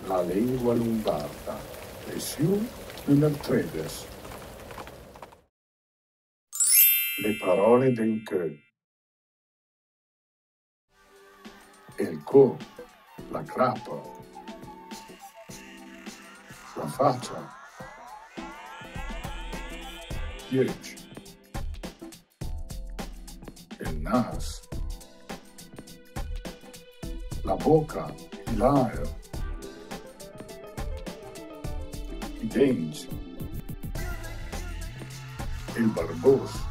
la lingua lombarda, lezione numero 13. Le parole d'en che. Il co, la crapa, la faccia, 10. Il nas, la bocca, l'aer, i denti, il barbós,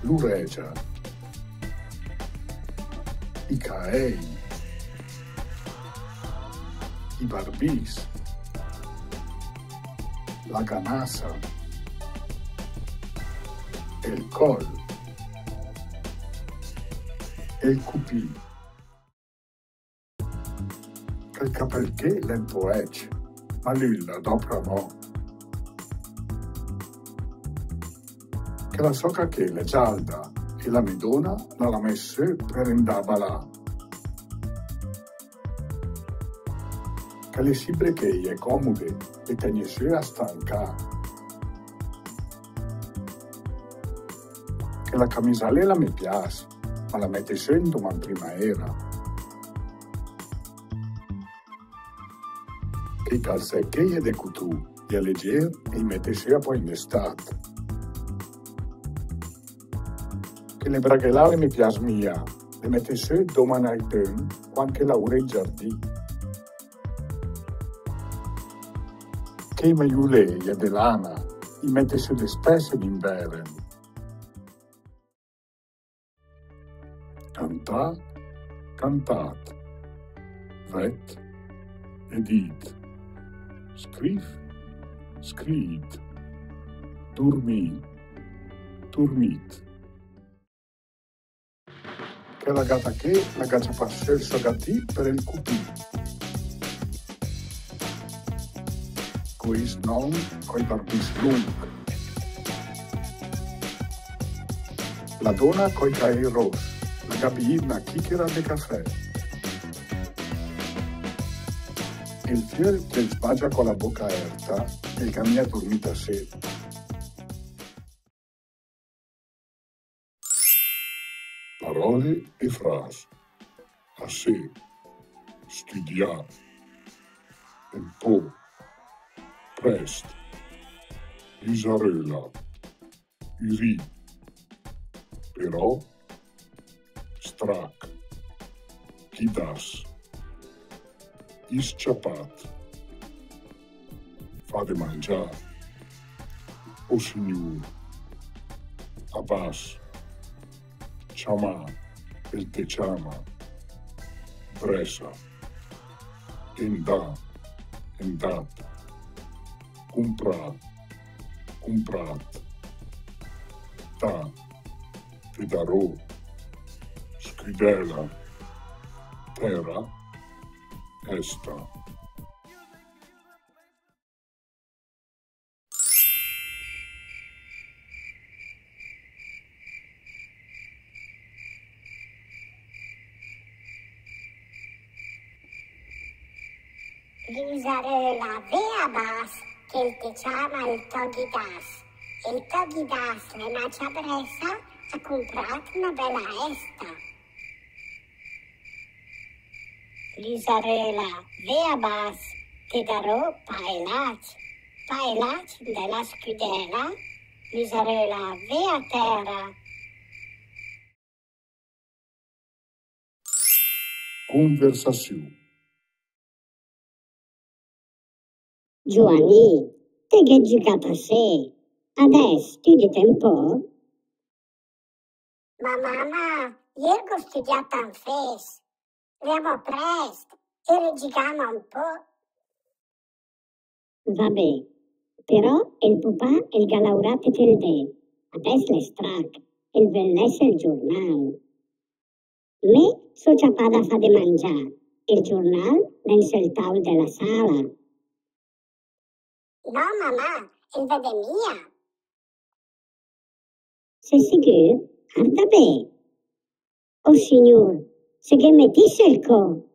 l'oreja, i caei, i barbis, la canassa, il col, il cupì. Quel capelché lento ec, ma lilla dopo mo. Che la soca che le gialda e la midona non la messe per andare là. Che le sibre che è comode e tegnesse a stanca. Che la camisalera mi piace, ma la mette sento ma prima era. Che i calzecchi de cutù e leggeri e i mette poi in estate. Che le braghellare mi piace mia, le mette se domani ai ten, quando lavora in giardino. Che i maiulei e de lana, i mette se de spesse d'inverno. Cantà, cantat, vet, edit, scrif, scrit, dormì, dormit. Che la gatta che la gaccia passer sa gatti per il cupì. Quis non coi barbis lung. La donna coi caei ros, la gabi una chicchera di caffè. Il fiore che sbagia con la bocca aperta e il cammina dormita a sé. Parole e frasi. A sé, studiare, un po', presto, risarela, iri, però, strac, chidas, isciapat, fate mangiare, o signor, abbas, ciamà, il te ciama, bressa, endat, comprat, ta, te darò, scridela, terra, esta. L'usare la veabas che il te chiama il togidas. Il togidas le macia bressa ha comprato una bella esta. L'usare la veabas te darò paelac della scudella, l'usare la vea terra. Conversazione. Giovanni, te che giocato a sé, adesso studiate un po'? Ma mamma, ieri ho studiato un fes, andiamo presto e reggiamo un po'. Vabbè, però il papà e il galaurate del de, adesso le strac, e il vellesse il giornale. Me so ciapada fa de mangiare, il giornale pensa il tavolo della sala. No, mamma, il vede mia. Sei sicuro? Guarda bene. Oh, signor, se che mettisse il co.